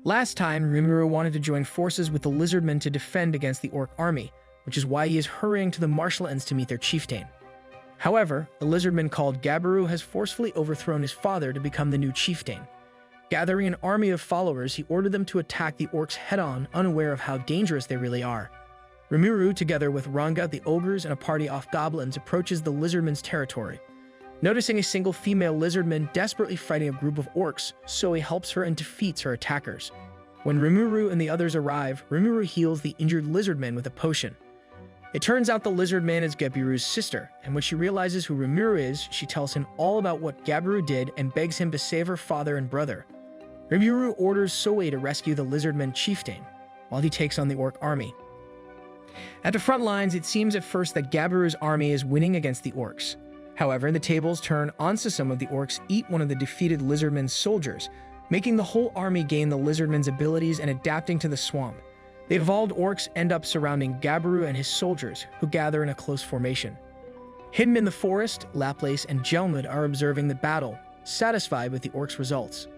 Last time, Rimuru wanted to join forces with the Lizardmen to defend against the orc army, which is why he is hurrying to the marshlands to meet their chieftain. However, a Lizardman called Gabiru has forcefully overthrown his father to become the new chieftain. Gathering an army of followers, he ordered them to attack the orcs head-on, unaware of how dangerous they really are. Rimuru, together with Ranga, the ogres, and a party of goblins, approaches the Lizardmen's territory. Noticing a single female Lizardman desperately fighting a group of orcs, Zoe helps her and defeats her attackers. When Rimuru and the others arrive, Rimuru heals the injured Lizardman with a potion. It turns out the Lizardman is Gabiru's sister, and when she realizes who Rimuru is, she tells him all about what Gabiru did and begs him to save her father and brother. Rimuru orders Zoe to rescue the Lizardman chieftain, while he takes on the orc army. At the front lines, it seems at first that Gabiru's army is winning against the orcs. However, the tables turn onto some of the orcs eat one of the defeated Lizardman's soldiers, making the whole army gain the Lizardman's abilities and adapting to the swamp. The evolved orcs end up surrounding Gabiru and his soldiers, who gather in a close formation. Hidden in the forest, Laplace and Gelmud are observing the battle, satisfied with the orcs' results.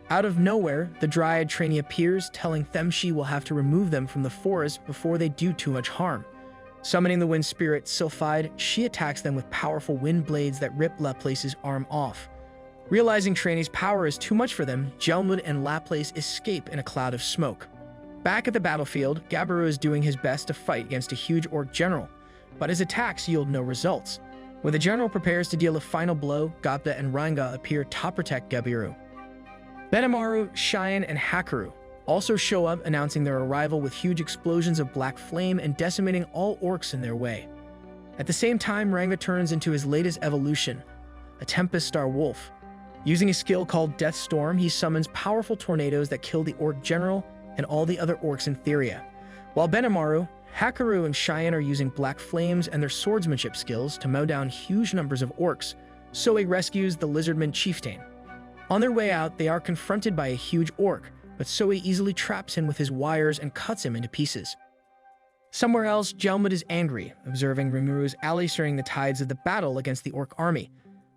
Out of nowhere, the Dryad trainee appears, telling them she will have to remove them from the forest before they do too much harm. Summoning the wind spirit Sylphide, she attacks them with powerful wind blades that rip Laplace's arm off. Realizing Trainee's power is too much for them, Gelmud and Laplace escape in a cloud of smoke. Back at the battlefield, Gabiru is doing his best to fight against a huge orc general, but his attacks yield no results. When the general prepares to deal a final blow, Gapta and Ranga appear to protect Gabiru. Benimaru, Cheyenne, and Hakaru also show up, announcing their arrival with huge explosions of black flame and decimating all orcs in their way. At the same time, Ranga turns into his latest evolution, a Tempest Star Wolf. Using a skill called Death Storm, he summons powerful tornadoes that kill the orc general and all the other orcs in Theria. While Benimaru, Hakaru, and Cheyenne are using black flames and their swordsmanship skills to mow down huge numbers of orcs, Zoe rescues the Lizardman chieftain. On their way out, they are confronted by a huge orc, but Zoe easily traps him with his wires and cuts him into pieces. Somewhere else, Gelmud is angry, observing Rimuru's ally stirring the tides of the battle against the orc army.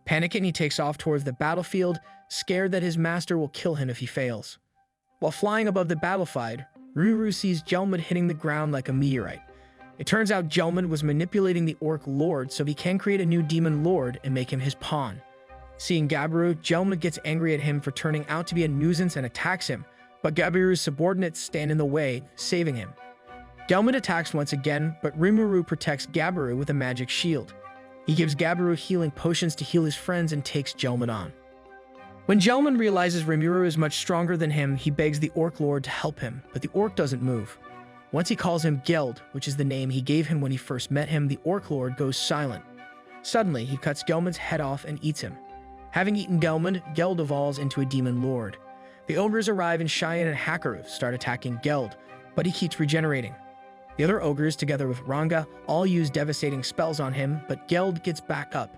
Panicking, he takes off towards the battlefield, scared that his master will kill him if he fails. While flying above the battlefield, Rimuru sees Gelmud hitting the ground like a meteorite. It turns out Gelmud was manipulating the orc lord so he can create a new demon lord and make him his pawn. Seeing Gabiru, Gelmud gets angry at him for turning out to be a nuisance and attacks him, but Gabiru's subordinates stand in the way, saving him. Gelmud attacks once again, but Rimuru protects Gabiru with a magic shield. He gives Gabiru healing potions to heal his friends and takes Gelmud on. When Gelmud realizes Rimuru is much stronger than him, he begs the Orc Lord to help him, but the Orc doesn't move. Once he calls him Geld, which is the name he gave him when he first met him, the Orc Lord goes silent. Suddenly, he cuts Gelmud's head off and eats him. Having eaten Gelmud, Geld evolves into a demon lord. The ogres arrive and Cheyenne and Hakaru start attacking Geld, but he keeps regenerating. The other ogres, together with Ranga, all use devastating spells on him, but Geld gets back up.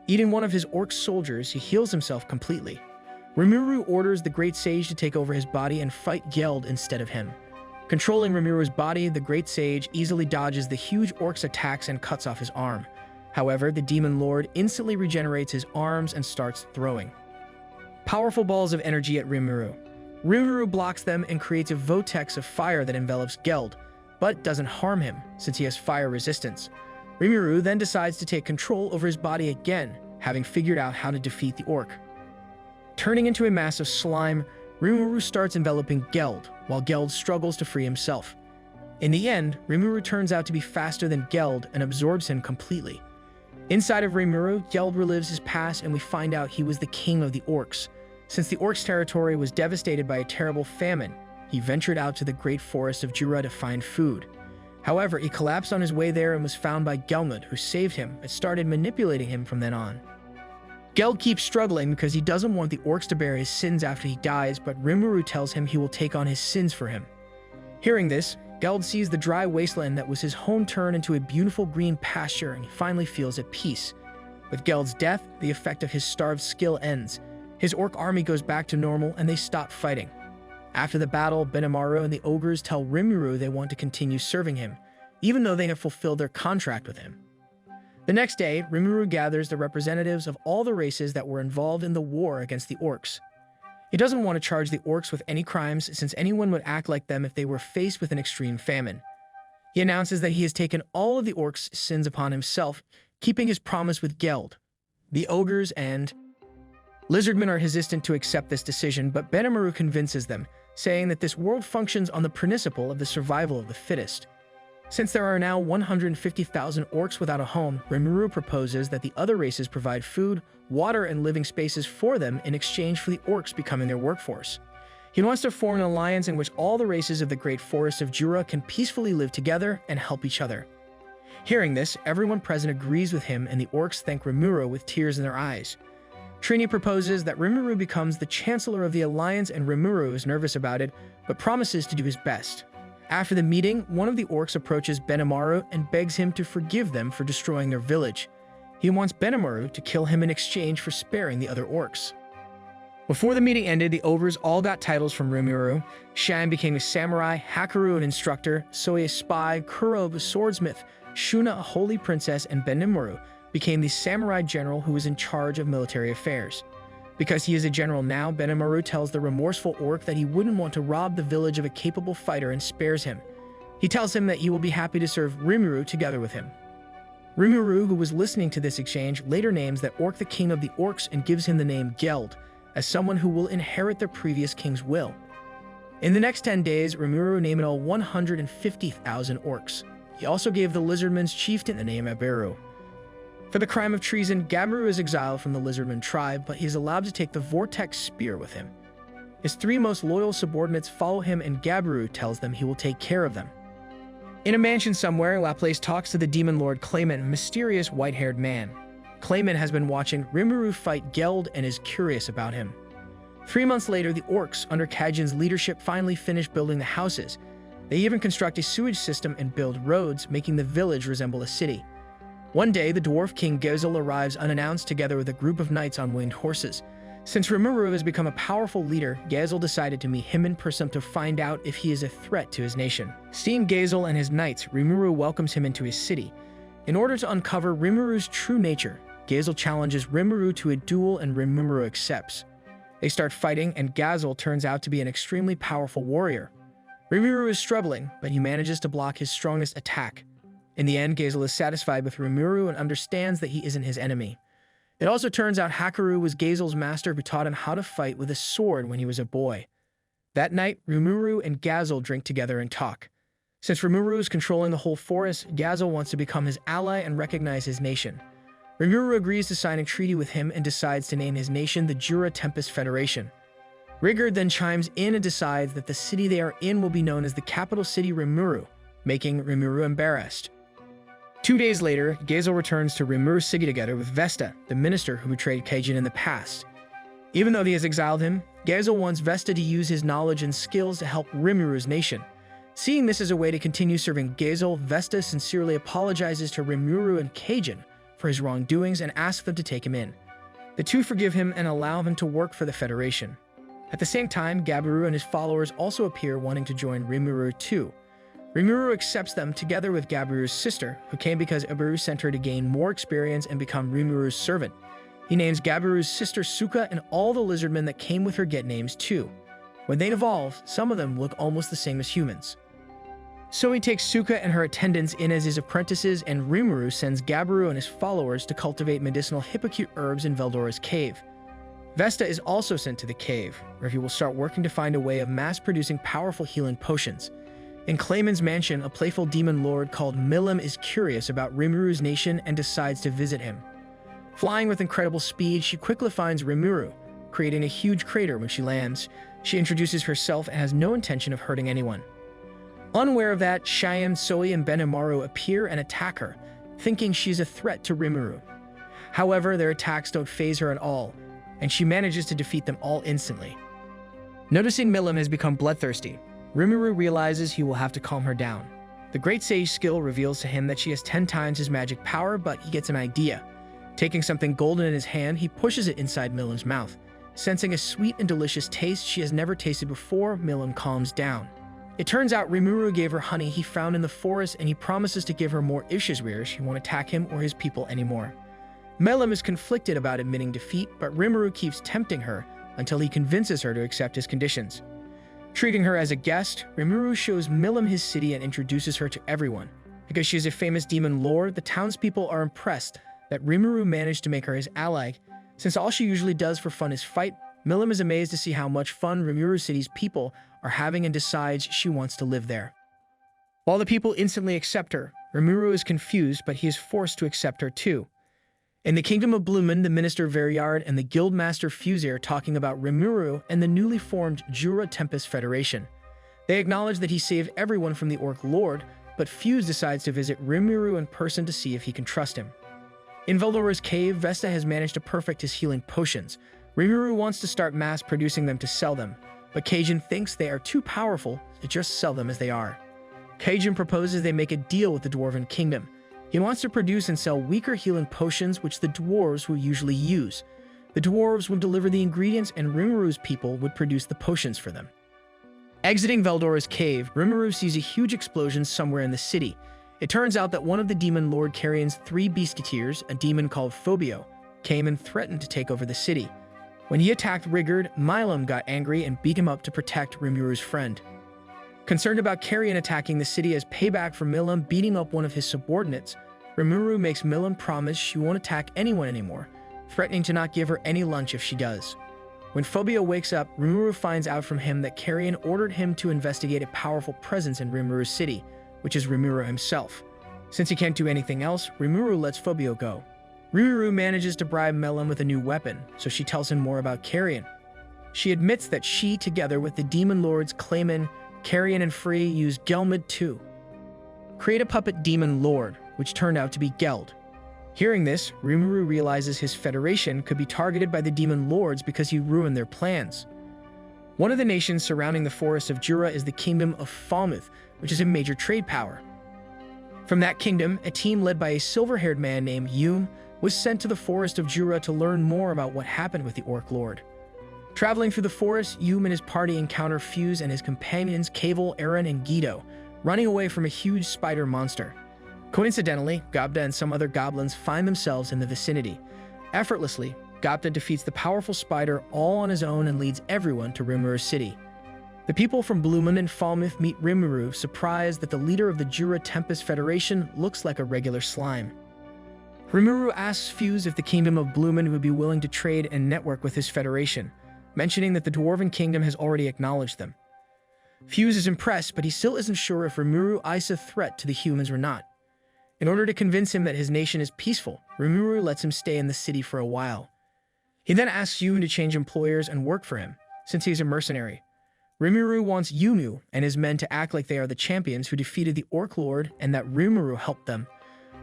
Eating one of his orc soldiers, he heals himself completely. Rimuru orders the Great Sage to take over his body and fight Geld instead of him. Controlling Rimuru's body, the Great Sage easily dodges the huge orc's attacks and cuts off his arm. However, the Demon Lord instantly regenerates his arms and starts throwing powerful balls of energy at Rimuru. Rimuru blocks them and creates a vortex of fire that envelops Geld, but doesn't harm him since he has fire resistance. Rimuru then decides to take control over his body again, having figured out how to defeat the orc. Turning into a mass of slime, Rimuru starts enveloping Geld, while Geld struggles to free himself. In the end, Rimuru turns out to be faster than Geld and absorbs him completely. Inside of Rimuru, Geld relives his past and we find out he was the king of the orcs. Since the orcs' territory was devastated by a terrible famine, he ventured out to the great forest of Jura to find food. However, he collapsed on his way there and was found by Gelmud, who saved him and started manipulating him from then on. Geld keeps struggling because he doesn't want the orcs to bear his sins after he dies, but Rimuru tells him he will take on his sins for him. Hearing this, Geld sees the dry wasteland that was his home turn into a beautiful green pasture and he finally feels at peace. With Geld's death, the effect of his starved skill ends. His orc army goes back to normal and they stop fighting. After the battle, Benimaru and the ogres tell Rimuru they want to continue serving him, even though they have fulfilled their contract with him. The next day, Rimuru gathers the representatives of all the races that were involved in the war against the orcs. He doesn't want to charge the orcs with any crimes, since anyone would act like them if they were faced with an extreme famine. He announces that he has taken all of the orcs' sins upon himself, keeping his promise with Geld. The ogres and Lizardmen are hesitant to accept this decision, but Benamaru convinces them, saying that this world functions on the principle of the survival of the fittest. Since there are now 150,000 orcs without a home, Rimuru proposes that the other races provide food, water, and living spaces for them in exchange for the orcs becoming their workforce. He wants to form an alliance in which all the races of the Great Forest of Jura can peacefully live together and help each other. Hearing this, everyone present agrees with him, and the orcs thank Rimuru with tears in their eyes. Trini proposes that Rimuru becomes the Chancellor of the Alliance, and Rimuru is nervous about it, but promises to do his best. After the meeting, one of the orcs approaches Benamaru and begs him to forgive them for destroying their village. He wants Benamaru to kill him in exchange for sparing the other orcs. Before the meeting ended, the ogres all got titles from Rimuru. Shan became a samurai, Hakaru an instructor, Soy a spy, Kurob a swordsmith, Shuna a holy princess, and Benamaru became the samurai general who was in charge of military affairs. Because he is a general now, Benamaru tells the remorseful orc that he wouldn't want to rob the village of a capable fighter and spares him. He tells him that he will be happy to serve Rimuru together with him. Rimuru, who was listening to this exchange, later names that orc the king of the orcs and gives him the name Geld, as someone who will inherit their previous king's will. In the next 10 days, Rimuru named all 150,000 orcs. He also gave the Lizardmen's chieftain the name Aberu. For the crime of treason, Gabaru is exiled from the Lizardmen tribe, but he is allowed to take the Vortex Spear with him. His 3 most loyal subordinates follow him, and Gabaru tells them he will take care of them. In a mansion somewhere, Laplace talks to the demon lord Clayman, a mysterious white-haired man. Clayman has been watching Rimuru fight Geld and is curious about him. 3 months later, the orcs, under Kajin's leadership, finally finish building the houses. They even construct a sewage system and build roads, making the village resemble a city. One day, the dwarf king Gezel arrives unannounced together with a group of knights on winged horses. Since Rimuru has become a powerful leader, Gezel decided to meet him in person to find out if he is a threat to his nation. Seeing Gezel and his knights, Rimuru welcomes him into his city. In order to uncover Rimuru's true nature, Gezel challenges Rimuru to a duel, and Rimuru accepts. They start fighting, and Gezel turns out to be an extremely powerful warrior. Rimuru is struggling, but he manages to block his strongest attack. In the end, Gezel is satisfied with Rimuru and understands that he isn't his enemy. It also turns out Hakaru was Gezel's master, who taught him how to fight with a sword when he was a boy. That night, Rimuru and Gezel drink together and talk. Since Rimuru is controlling the whole forest, Gezel wants to become his ally and recognize his nation. Rimuru agrees to sign a treaty with him and decides to name his nation the Jura Tempest Federation. Rigurd then chimes in and decides that the city they are in will be known as the capital city Rimuru, making Rimuru embarrassed. 2 days later, Gezel returns to Rimuru's city together with Vesta, the minister who betrayed Kajin in the past. Even though he has exiled him, Gezel wants Vesta to use his knowledge and skills to help Rimuru's nation. Seeing this as a way to continue serving Gezel, Vesta sincerely apologizes to Rimuru and Kajin for his wrongdoings and asks them to take him in. The two forgive him and allow him to work for the Federation. At the same time, Gabaru and his followers also appear, wanting to join Rimuru too. Rimuru accepts them together with Gabaru's sister, who came because Abaru sent her to gain more experience and become Rimuru's servant. He names Gabaru's sister Suka, and all the lizardmen that came with her get names too. When they evolve, some of them look almost the same as humans. So he takes Suka and her attendants in as his apprentices, and Rimuru sends Gabaru and his followers to cultivate medicinal hippocute herbs in Veldora's cave. Vesta is also sent to the cave, where he will start working to find a way of mass-producing powerful healing potions. In Clayman's mansion, a playful demon lord called Milim is curious about Rimuru's nation and decides to visit him. Flying with incredible speed, she quickly finds Rimuru, creating a huge crater when she lands. She introduces herself and has no intention of hurting anyone. Unaware of that, Cheyenne, Soy, and Benamaru appear and attack her, thinking she's a threat to Rimuru. However, their attacks don't faze her at all, and she manages to defeat them all instantly. Noticing Milim has become bloodthirsty, Rimuru realizes he will have to calm her down. The Great Sage skill reveals to him that she has 10 times his magic power, but he gets an idea. Taking something golden in his hand, he pushes it inside Milim's mouth. Sensing a sweet and delicious taste she has never tasted before, Milim calms down. It turns out Rimuru gave her honey he found in the forest, and he promises to give her more Ishazwir. She won't attack him or his people anymore. Milim is conflicted about admitting defeat, but Rimuru keeps tempting her, until he convinces her to accept his conditions. Treating her as a guest, Rimuru shows Milim his city and introduces her to everyone. Because she is a famous demon lord, the townspeople are impressed that Rimuru managed to make her his ally. Since all she usually does for fun is fight, Milim is amazed to see how much fun Rimuru City's people are having and decides she wants to live there. While the people instantly accept her, Rimuru is confused, but he is forced to accept her too. In the Kingdom of Blumen, the Minister Variard and the Guildmaster Fuse are talking about Rimuru and the newly formed Jura Tempest Federation. They acknowledge that he saved everyone from the Orc Lord, but Fuse decides to visit Rimuru in person to see if he can trust him. In Veldora's cave, Vesta has managed to perfect his healing potions. Rimuru wants to start mass-producing them to sell them, but Cajun thinks they are too powerful to just sell them as they are. Cajun proposes they make a deal with the Dwarven Kingdom. He wants to produce and sell weaker healing potions which the dwarves will usually use. The dwarves would deliver the ingredients and Rimuru's people would produce the potions for them. Exiting Veldora's cave, Rimuru sees a huge explosion somewhere in the city. It turns out that one of the demon Lord Carrion's 3 Beasketeers, a demon called Phobio, came and threatened to take over the city. When he attacked Rigard, Milim got angry and beat him up to protect Rimuru's friend. Concerned about Carrion attacking the city as payback for Milim beating up one of his subordinates, Rimuru makes Milim promise she won't attack anyone anymore, threatening to not give her any lunch if she does. When Phobio wakes up, Rimuru finds out from him that Carrion ordered him to investigate a powerful presence in Rimuru's city, which is Rimuru himself. Since he can't do anything else, Rimuru lets Phobio go. Rimuru manages to bribe Milim with a new weapon, so she tells him more about Carrion. She admits that she, together with the demon lords Clayman, Carrion, and Free, used Gelmid to create a puppet demon lord, which turned out to be Geld. Hearing this, Rimuru realizes his federation could be targeted by the demon lords because he ruined their plans. One of the nations surrounding the forest of Jura is the Kingdom of Falmouth, which is a major trade power. From that kingdom, a team led by a silver-haired man named Yum was sent to the forest of Jura to learn more about what happened with the Orc Lord. Traveling through the forest, Yum and his party encounter Fuse and his companions Cable, Aaron, and Guido, running away from a huge spider monster. Coincidentally, Gobda and some other goblins find themselves in the vicinity. Effortlessly, Gobda defeats the powerful spider all on his own and leads everyone to Rimuru's city. The people from Blumen and Falmouth meet Rimuru, surprised that the leader of the Jura Tempest Federation looks like a regular slime. Rimuru asks Fuse if the Kingdom of Blumen would be willing to trade and network with his federation, mentioning that the Dwarven Kingdom has already acknowledged them. Fuse is impressed, but he still isn't sure if Rimuru is a threat to the humans or not. In order to convince him that his nation is peaceful, Rimuru lets him stay in the city for a while. He then asks Yum to change employers and work for him, since he's a mercenary. Rimuru wants Yumu and his men to act like they are the champions who defeated the Orc Lord and that Rimuru helped them.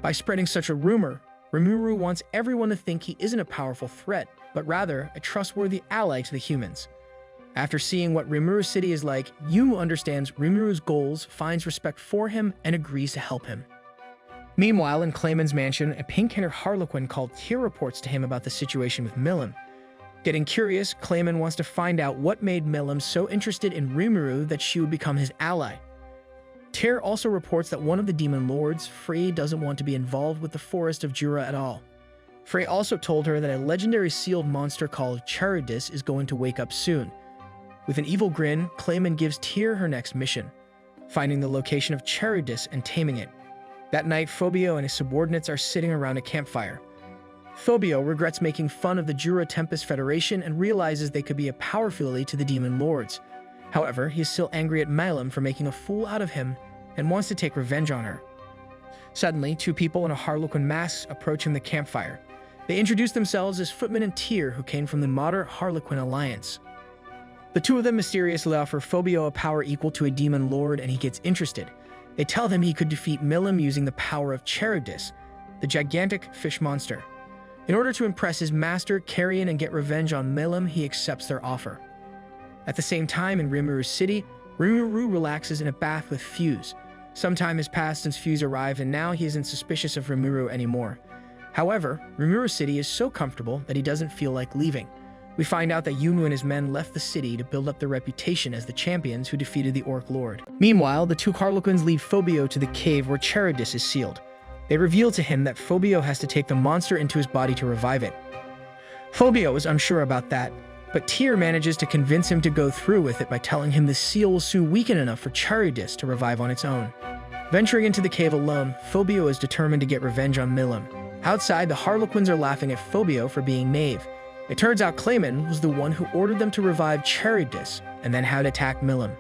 By spreading such a rumor, Rimuru wants everyone to think he isn't a powerful threat, but rather a trustworthy ally to the humans. After seeing what Rimuru's city is like, Yumu understands Rimuru's goals, finds respect for him, and agrees to help him. Meanwhile, in Clayman's mansion, a pink-haired harlequin called Tyr reports to him about the situation with Milim. Getting curious, Clayman wants to find out what made Milim so interested in Rimuru that she would become his ally. Tyr also reports that one of the demon lords, Frey, doesn't want to be involved with the forest of Jura at all. Frey also told her that a legendary sealed monster called Charybdis is going to wake up soon. With an evil grin, Clayman gives Tyr her next mission, finding the location of Charybdis and taming it. That night, Phobio and his subordinates are sitting around a campfire. Phobio regrets making fun of the Jura Tempest Federation and realizes they could be a power filial to the demon lords. However, he is still angry at Milim for making a fool out of him and wants to take revenge on her. Suddenly, 2 people in a harlequin mask approach the campfire. They introduce themselves as Footman and Tyr, who came from the modern Harlequin Alliance. The 2 of them mysteriously offer Phobio a power equal to a demon lord, and he gets interested. They tell him he could defeat Milim using the power of Charybdis, the gigantic fish monster. In order to impress his master, Carrion, and get revenge on Milim, he accepts their offer. At the same time, in Rimuru's city, Rimuru relaxes in a bath with Fuse. Some time has passed since Fuse arrived, and now he isn't suspicious of Rimuru anymore. However, Rimuru's city is so comfortable that he doesn't feel like leaving. We find out that Yumu and his men left the city to build up their reputation as the champions who defeated the Orc Lord. Meanwhile, the 2 Harlequins lead Phobio to the cave where Charybdis is sealed. They reveal to him that Phobio has to take the monster into his body to revive it. Phobio is unsure about that, But Tyr manages to convince him to go through with it by telling him the seal will soon weaken enough for Charybdis to revive on its own. Venturing into the cave alone, Phobio is determined to get revenge on Milim. Outside, the Harlequins are laughing at Phobio for being knave. It turns out Clayman was the one who ordered them to revive Charybdis and then had attack Milim.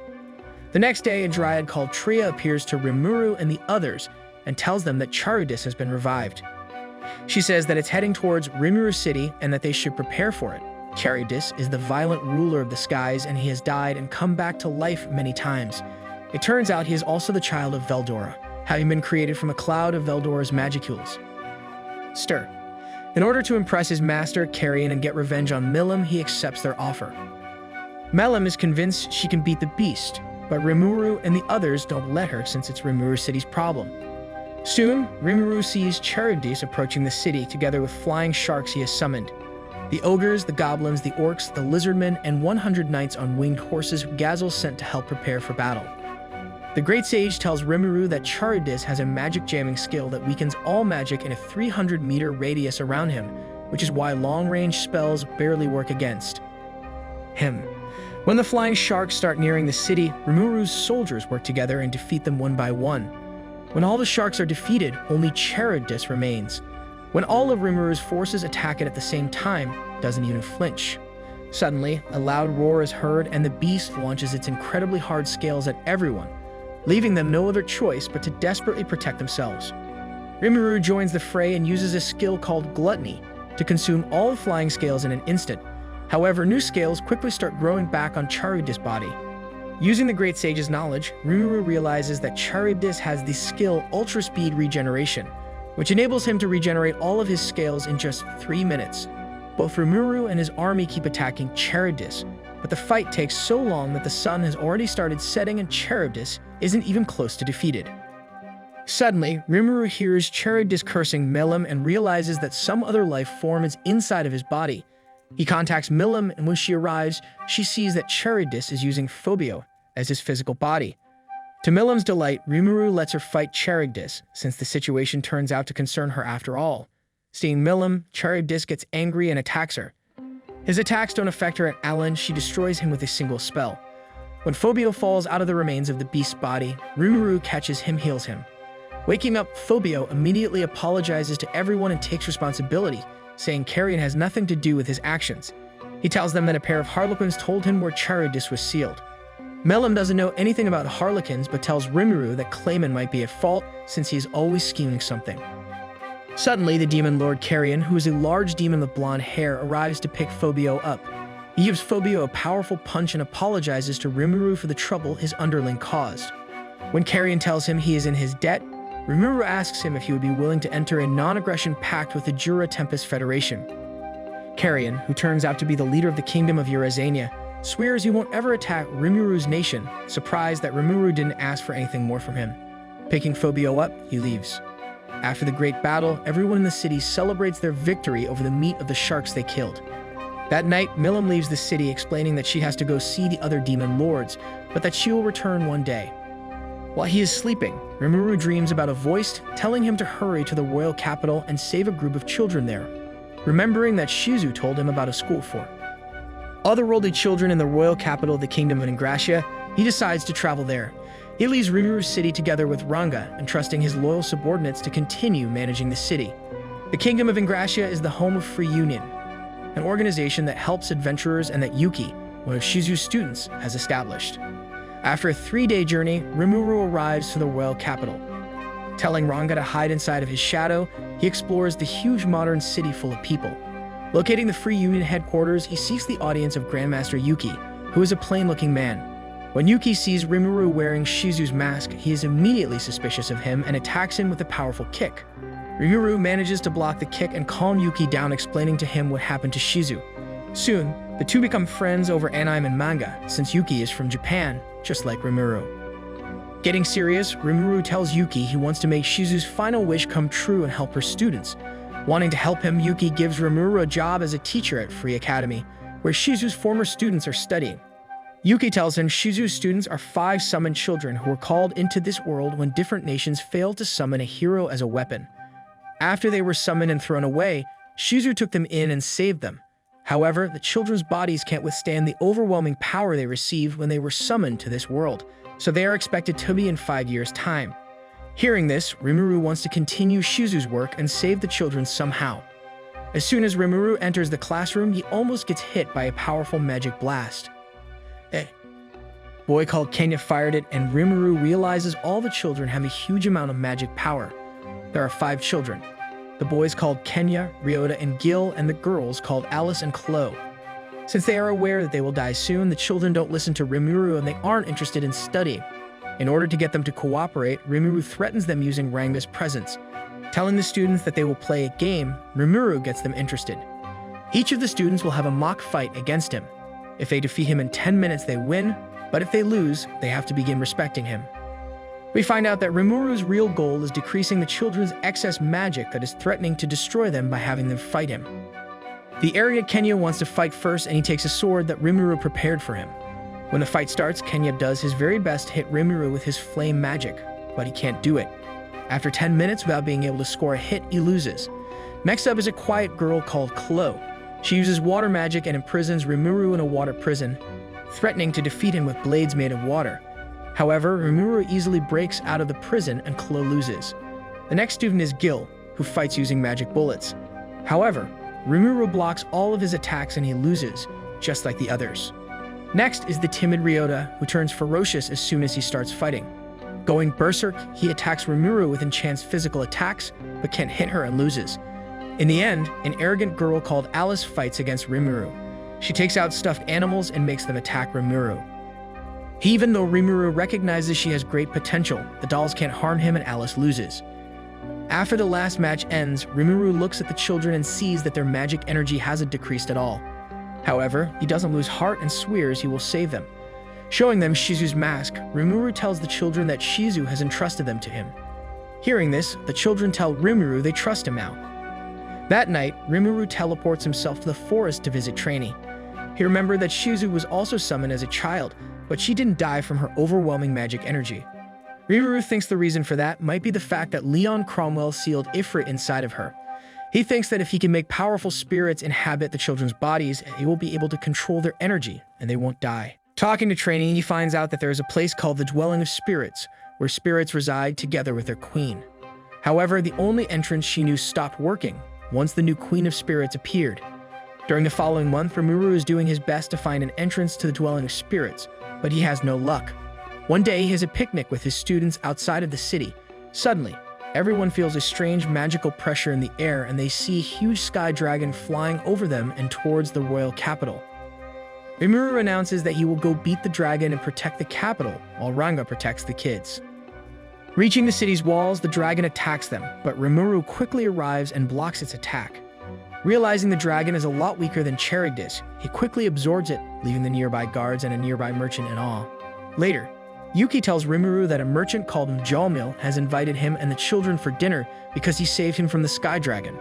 The next day, a dryad called Tria appears to Rimuru and the others and tells them that Charybdis has been revived. She says that it's heading towards Rimuru City and that they should prepare for it. Charybdis is the violent ruler of the skies, and he has died and come back to life many times. It turns out he is also the child of Veldora, having been created from a cloud of Veldora's magicules. Stir. In order to impress his master, Carrion, and get revenge on Milim, he accepts their offer. Milim is convinced she can beat the beast, but Rimuru and the others don't let her since it's Rimuru City's problem. Soon, Rimuru sees Charybdis approaching the city together with flying sharks he has summoned. The ogres, the goblins, the orcs, the lizardmen, and 100 knights on winged horses Gazelle sent to help prepare for battle. The Great Sage tells Rimuru that Charybdis has a magic jamming skill that weakens all magic in a 300-meter radius around him, which is why long-range spells barely work against him. When the flying sharks start nearing the city, Rimuru's soldiers work together and defeat them one by one. When all the sharks are defeated, only Charybdis remains. When all of Rimuru's forces attack it at the same time, it doesn't even flinch. Suddenly, a loud roar is heard and the beast launches its incredibly hard scales at everyone, leaving them no other choice but to desperately protect themselves. Rimuru joins the fray and uses a skill called Gluttony to consume all the flying scales in an instant. However, new scales quickly start growing back on Charybdis' body. Using the Great Sage's knowledge, Rimuru realizes that Charybdis has the skill Ultra Speed Regeneration, which enables him to regenerate all of his scales in just 3 minutes. Both Rimuru and his army keep attacking Charybdis, but the fight takes so long that the sun has already started setting and Charybdis isn't even close to defeated. Suddenly, Rimuru hears Charybdis cursing Milim and realizes that some other life form is inside of his body. He contacts Milim, and when she arrives, she sees that Charybdis is using Phobio as his physical body. To Milim's delight, Rimuru lets her fight Charybdis, since the situation turns out to concern her after all. Seeing Milim, Charybdis gets angry and attacks her. His attacks don't affect her, and Alan, she destroys him with a single spell. When Phobio falls out of the remains of the beast's body, Rimuru catches him, heals him. Waking up, Phobio immediately apologizes to everyone and takes responsibility, saying Carrion has nothing to do with his actions. He tells them that a pair of harlequins told him where Charybdis was sealed. Milim doesn't know anything about harlequins, but tells Rimuru that Clayman might be at fault since he is always scheming something. Suddenly, the demon lord Carrion, who is a large demon with blonde hair, arrives to pick Phobio up. He gives Phobio a powerful punch and apologizes to Rimuru for the trouble his underling caused. When Carrion tells him he is in his debt, Rimuru asks him if he would be willing to enter a non-aggression pact with the Jura Tempest Federation. Carrion, who turns out to be the leader of the kingdom of Eurasania, swears he won't ever attack Rimuru's nation, surprised that Rimuru didn't ask for anything more from him. Picking Phobio up, he leaves. After the great battle, everyone in the city celebrates their victory over the meat of the sharks they killed. That night, Milim leaves the city explaining that she has to go see the other demon lords, but that she will return one day. While he is sleeping, Rimuru dreams about a voice telling him to hurry to the royal capital and save a group of children there, remembering that Shizu told him about a school for otherworldly children in the royal capital of the kingdom of Ingrassia. He decides to travel there. He leaves Rimuru's city together with Ranga, entrusting his loyal subordinates to continue managing the city. The kingdom of Ingrassia is the home of Free Union, an organization that helps adventurers and that Yuki, one of Shizu's students, has established. After a 3-day journey, Rimuru arrives to the royal capital. Telling Ranga to hide inside of his shadow, he explores the huge modern city full of people. Locating the Free Union headquarters, he seeks the audience of Grandmaster Yuki, who is a plain-looking man. When Yuki sees Rimuru wearing Shizu's mask, he is immediately suspicious of him and attacks him with a powerful kick. Rimuru manages to block the kick and calm Yuki down, explaining to him what happened to Shizu. Soon, the two become friends over anime and manga, since Yuki is from Japan, just like Rimuru. Getting serious, Rimuru tells Yuki he wants to make Shizu's final wish come true and help her students. Wanting to help him, Yuki gives Rimuru a job as a teacher at Free Academy, where Shizu's former students are studying. Yuki tells him Shizu's students are 5 summoned children who were called into this world when different nations failed to summon a hero as a weapon. After they were summoned and thrown away, Shizu took them in and saved them. However, the children's bodies can't withstand the overwhelming power they received when they were summoned to this world, so they are expected to be in 5 years' time. Hearing this, Rimuru wants to continue Shizu's work and save the children somehow. As soon as Rimuru enters the classroom, he almost gets hit by a powerful magic blast. A boy called Kenya fired it, and Rimuru realizes all the children have a huge amount of magic power. There are 5 children. The boys called Kenya, Ryota, and Gil, and the girls called Alice and Chloe. Since they are aware that they will die soon, the children don't listen to Rimuru and they aren't interested in studying. In order to get them to cooperate, Rimuru threatens them using Ranga's presence. Telling the students that they will play a game, Rimuru gets them interested. Each of the students will have a mock fight against him. If they defeat him in 10 minutes, they win, but if they lose, they have to begin respecting him. We find out that Rimuru's real goal is decreasing the children's excess magic that is threatening to destroy them by having them fight him. The area Kenya wants to fight first, and he takes a sword that Rimuru prepared for him. When the fight starts, Kenya does his very best to hit Rimuru with his flame magic, but he can't do it. After 10 minutes without being able to score a hit, he loses. Next up is a quiet girl called Chloe. She uses water magic and imprisons Rimuru in a water prison, threatening to defeat him with blades made of water. However, Rimuru easily breaks out of the prison and Chloe loses. The next student is Gil, who fights using magic bullets. However, Rimuru blocks all of his attacks and he loses, just like the others. Next is the timid Ryota, who turns ferocious as soon as he starts fighting. Going berserk, he attacks Rimuru with enhanced physical attacks, but can't hit her and loses. In the end, an arrogant girl called Alice fights against Rimuru. She takes out stuffed animals and makes them attack Rimuru. Even though Rimuru recognizes she has great potential, the dolls can't harm him and Alice loses. After the last match ends, Rimuru looks at the children and sees that their magic energy hasn't decreased at all. However, he doesn't lose heart and swears he will save them. Showing them Shizu's mask, Rimuru tells the children that Shizu has entrusted them to him. Hearing this, the children tell Rimuru they trust him now. That night, Rimuru teleports himself to the forest to visit Trainee. He remembered that Shizu was also summoned as a child, but she didn't die from her overwhelming magic energy. Rimuru thinks the reason for that might be the fact that Leon Cromwell sealed Ifrit inside of her. He thinks that if he can make powerful spirits inhabit the children's bodies, he will be able to control their energy, and they won't die. Talking to Trainee, he finds out that there is a place called the Dwelling of Spirits, where spirits reside together with their queen. However, the only entrance she knew stopped working once the new Queen of Spirits appeared. During the following month, Rimuru is doing his best to find an entrance to the Dwelling of Spirits, but he has no luck. One day, he has a picnic with his students outside of the city. Suddenly, everyone feels a strange magical pressure in the air, and they see a huge sky dragon flying over them and towards the royal capital. Rimuru announces that he will go beat the dragon and protect the capital, while Ranga protects the kids. Reaching the city's walls, the dragon attacks them, but Rimuru quickly arrives and blocks its attack. Realizing the dragon is a lot weaker than Charybdis, he quickly absorbs it, leaving the nearby guards and a nearby merchant in awe. Later, Yuki tells Rimuru that a merchant called Mijalmil has invited him and the children for dinner because he saved him from the sky dragon.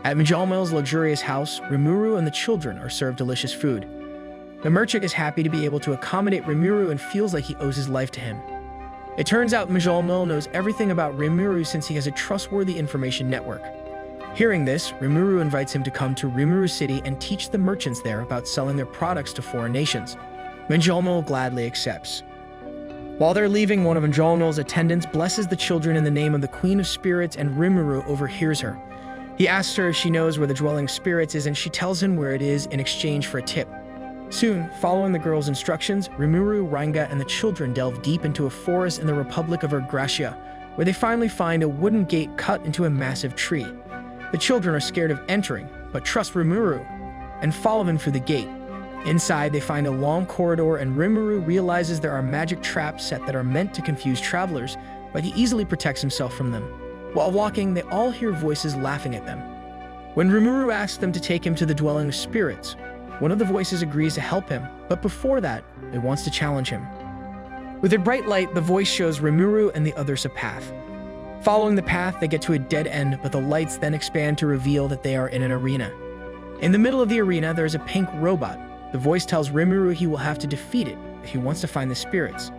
At Mijalmil's luxurious house, Rimuru and the children are served delicious food. The merchant is happy to be able to accommodate Rimuru and feels like he owes his life to him. It turns out Mijalmil knows everything about Rimuru since he has a trustworthy information network. Hearing this, Rimuru invites him to come to Rimuru City and teach the merchants there about selling their products to foreign nations. Mijalmil gladly accepts. While they're leaving, one of Mijalmil's attendants blesses the children in the name of the Queen of Spirits, and Rimuru overhears her. He asks her if she knows where the Dwelling of Spirits is, and she tells him where it is in exchange for a tip. Soon, following the girl's instructions, Rimuru, Ranga, and the children delve deep into a forest in the Republic of Ingrassia, where they finally find a wooden gate cut into a massive tree. The children are scared of entering, but trust Rimuru, and follow him through the gate. Inside, they find a long corridor, and Rimuru realizes there are magic traps set that are meant to confuse travelers, but he easily protects himself from them. While walking, they all hear voices laughing at them. When Rimuru asks them to take him to the Dwelling of Spirits, one of the voices agrees to help him, but before that, it wants to challenge him. With a bright light, the voice shows Rimuru and the others a path. Following the path, they get to a dead end, but the lights then expand to reveal that they are in an arena. In the middle of the arena, there is a pink robot. The voice tells Rimuru he will have to defeat it if he wants to find the spirits.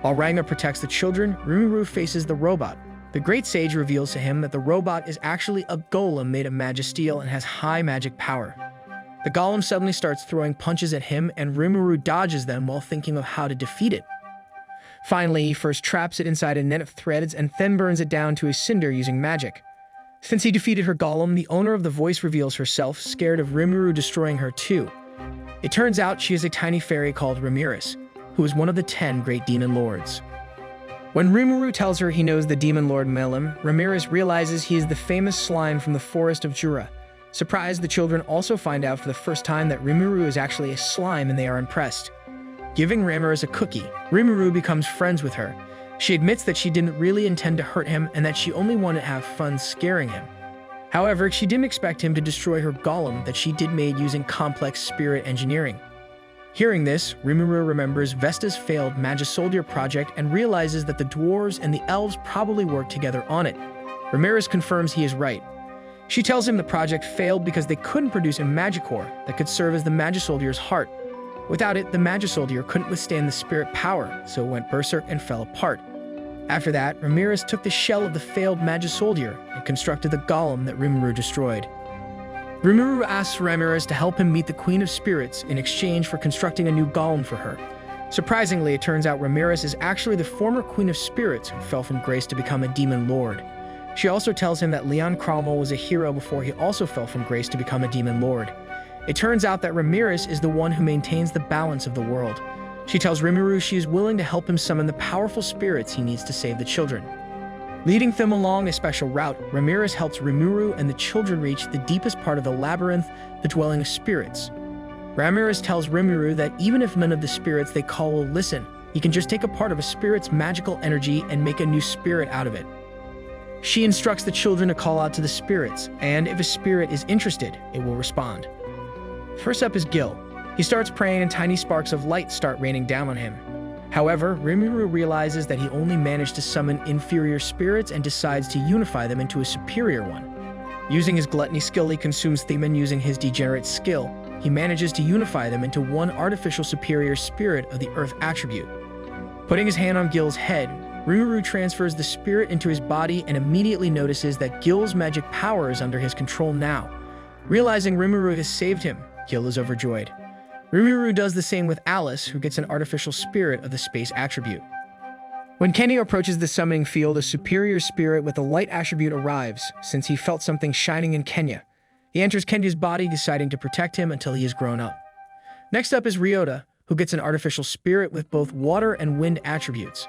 While Ranga protects the children, Rimuru faces the robot. The Great Sage reveals to him that the robot is actually a golem made of magisteel and has high magic power. The golem suddenly starts throwing punches at him, and Rimuru dodges them while thinking of how to defeat it. Finally, he first traps it inside a net of threads and then burns it down to a cinder using magic. Since he defeated her golem, the owner of the voice reveals herself, scared of Rimuru destroying her too. It turns out she is a tiny fairy called Ramiris, who is one of the 10 great demon lords. When Rimuru tells her he knows the demon lord Milim, Ramiris realizes he is the famous slime from the forest of Jura. Surprised, the children also find out for the first time that Rimuru is actually a slime, and they are impressed. Giving Ramiris a cookie, Rimuru becomes friends with her. She admits that she didn't really intend to hurt him and that she only wanted to have fun scaring him. However, she didn't expect him to destroy her golem that she did made using complex spirit engineering. Hearing this, Rimuru remembers Vesta's failed Magisoldier project and realizes that the dwarves and the elves probably worked together on it. Ramiris confirms he is right. She tells him the project failed because they couldn't produce a Magicore that could serve as the Magisoldier's heart. Without it, the Magisoldier couldn't withstand the spirit power, so it went berserk and fell apart. After that, Ramiris took the shell of the failed Magisoldier and constructed the golem that Rimuru destroyed. Rimuru asks Ramiris to help him meet the Queen of Spirits in exchange for constructing a new golem for her. Surprisingly, it turns out Ramiris is actually the former Queen of Spirits who fell from grace to become a demon lord. She also tells him that Leon Cromwell was a hero before he also fell from grace to become a demon lord. It turns out that Ramiris is the one who maintains the balance of the world. She tells Rimuru she is willing to help him summon the powerful spirits he needs to save the children. Leading them along a special route, Ramiris helps Rimuru and the children reach the deepest part of the labyrinth, the dwelling of spirits. Ramiris tells Rimuru that even if none of the spirits they call will listen, he can just take a part of a spirit's magical energy and make a new spirit out of it. She instructs the children to call out to the spirits, and if a spirit is interested, it will respond. First up is Gil. He starts praying and tiny sparks of light start raining down on him. However, Rimuru realizes that he only managed to summon inferior spirits and decides to unify them into a superior one. Using his gluttony skill, he consumes Themen. Using his degenerate skill, he manages to unify them into one artificial superior spirit of the earth attribute. Putting his hand on Gil's head, Rimuru transfers the spirit into his body and immediately notices that Gil's magic power is under his control now. Realizing Rimuru has saved him, Gil is overjoyed. Rimuru does the same with Alice, who gets an artificial spirit of the space attribute. When Kenny approaches the summoning field, a superior spirit with a light attribute arrives, since he felt something shining in Kenya. He enters Kenya's body, deciding to protect him until he is grown up. Next up is Ryota, who gets an artificial spirit with both water and wind attributes.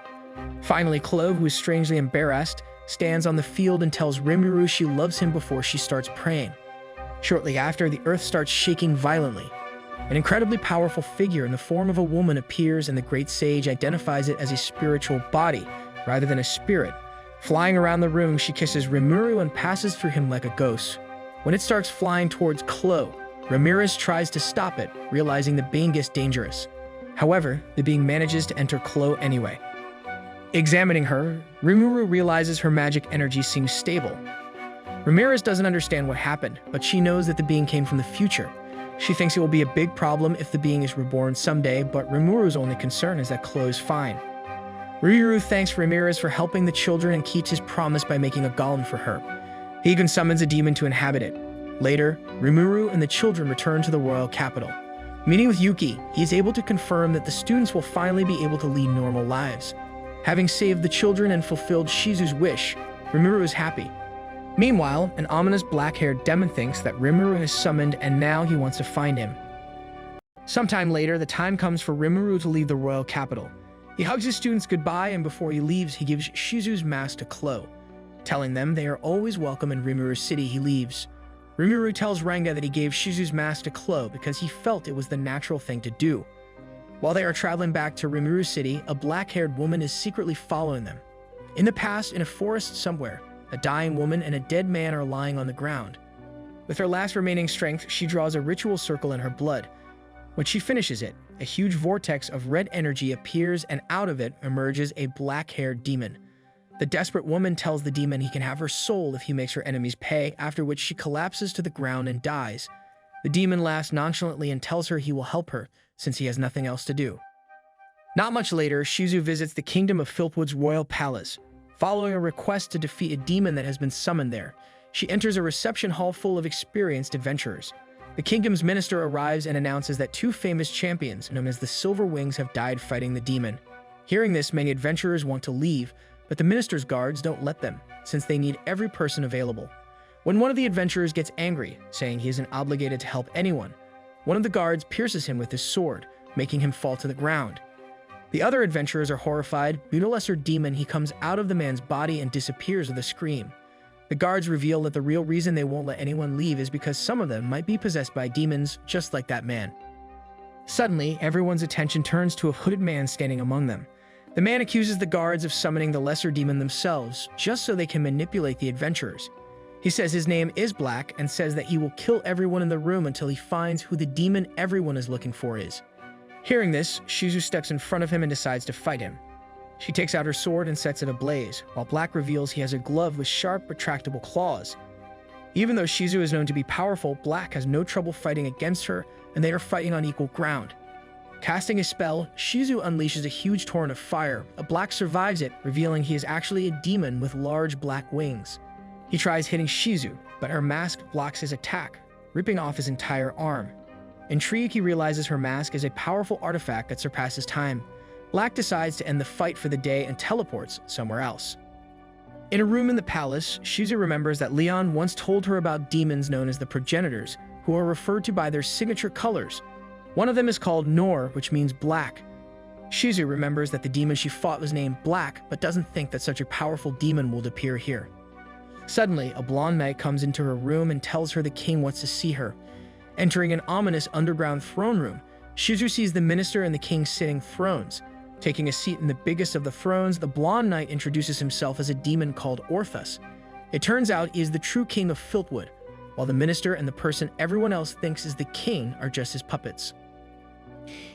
Finally, Clove, who is strangely embarrassed, stands on the field and tells Rimuru she loves him before she starts praying. Shortly after, the earth starts shaking violently. An incredibly powerful figure in the form of a woman appears, and the great sage identifies it as a spiritual body rather than a spirit. Flying around the room, she kisses Rimuru and passes through him like a ghost. When it starts flying towards Klo, Ramiris tries to stop it, realizing the being is dangerous. However, the being manages to enter Klo anyway. Examining her, Rimuru realizes her magic energy seems stable. Ramiris doesn't understand what happened, but she knows that the being came from the future. She thinks it will be a big problem if the being is reborn someday, but Rimuru's only concern is that Klo is fine. Rimuru thanks Ramiris for helping the children and keeps his promise by making a golem for her. He even summons a demon to inhabit it. Later, Rimuru and the children return to the royal capital. Meeting with Yuki, he is able to confirm that the students will finally be able to lead normal lives. Having saved the children and fulfilled Shizu's wish, Rimuru is happy. Meanwhile, an ominous black-haired demon thinks that Rimuru has summoned and now he wants to find him. Sometime later, the time comes for Rimuru to leave the royal capital. He hugs his students goodbye, and before he leaves, he gives Shizu's mask to Klo. Telling them they are always welcome in Rimuru's city, he leaves. Rimuru tells Ranga that he gave Shizu's mask to Klo because he felt it was the natural thing to do. While they are traveling back to Rimuru's city, a black-haired woman is secretly following them. In the past, in a forest somewhere, a dying woman and a dead man are lying on the ground. With her last remaining strength, she draws a ritual circle in her blood. When she finishes it, a huge vortex of red energy appears, and out of it emerges a black-haired demon. The desperate woman tells the demon he can have her soul if he makes her enemies pay, after which she collapses to the ground and dies. The demon laughs nonchalantly and tells her he will help her, since he has nothing else to do. Not much later, Shizu visits the kingdom of Philpwood's royal palace. Following a request to defeat a demon that has been summoned there, she enters a reception hall full of experienced adventurers. The kingdom's minister arrives and announces that two famous champions, known as the Silver Wings, have died fighting the demon. Hearing this, many adventurers want to leave, but the minister's guards don't let them, since they need every person available. When one of the adventurers gets angry, saying he isn't obligated to help anyone, one of the guards pierces him with his sword, making him fall to the ground. The other adventurers are horrified. Being a lesser demon, he comes out of the man's body and disappears with a scream. The guards reveal that the real reason they won't let anyone leave is because some of them might be possessed by demons, just like that man. Suddenly, everyone's attention turns to a hooded man standing among them. The man accuses the guards of summoning the lesser demon themselves, just so they can manipulate the adventurers. He says his name is Black and says that he will kill everyone in the room until he finds who the demon everyone is looking for is. Hearing this, Shizu steps in front of him and decides to fight him. She takes out her sword and sets it ablaze, while Black reveals he has a glove with sharp, retractable claws. Even though Shizu is known to be powerful, Black has no trouble fighting against her, and they are fighting on equal ground. Casting a spell, Shizu unleashes a huge torrent of fire. Black survives it, revealing he is actually a demon with large black wings. He tries hitting Shizu, but her mask blocks his attack, ripping off his entire arm. Intrigued, he realizes her mask is a powerful artifact that surpasses time. Black decides to end the fight for the day and teleports somewhere else. In a room in the palace, Shizu remembers that Leon once told her about demons known as the progenitors, who are referred to by their signature colors. One of them is called Nor, which means black. Shizu remembers that the demon she fought was named Black, but doesn't think that such a powerful demon will appear here. Suddenly, a blonde knight comes into her room and tells her the king wants to see her. Entering an ominous underground throne room, Shizu sees the minister and the king sitting thrones. Taking a seat in the biggest of the thrones, the blonde knight introduces himself as a demon called Orthus. It turns out he is the true king of Filthwood, while the minister and the person everyone else thinks is the king are just his puppets.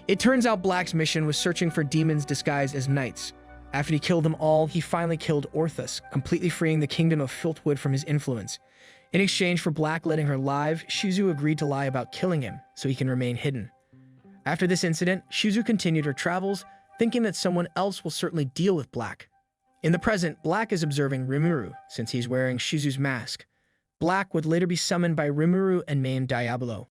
It turns out Black's mission was searching for demons disguised as knights. After he killed them all, he finally killed Orthus, completely freeing the kingdom of Filthwood from his influence. In exchange for Black letting her live, Shizu agreed to lie about killing him, so he can remain hidden. After this incident, Shizu continued her travels, thinking that someone else will certainly deal with Black. In the present, Black is observing Rimuru, since he's wearing Shizu's mask. Black would later be summoned by Rimuru and named Diablo.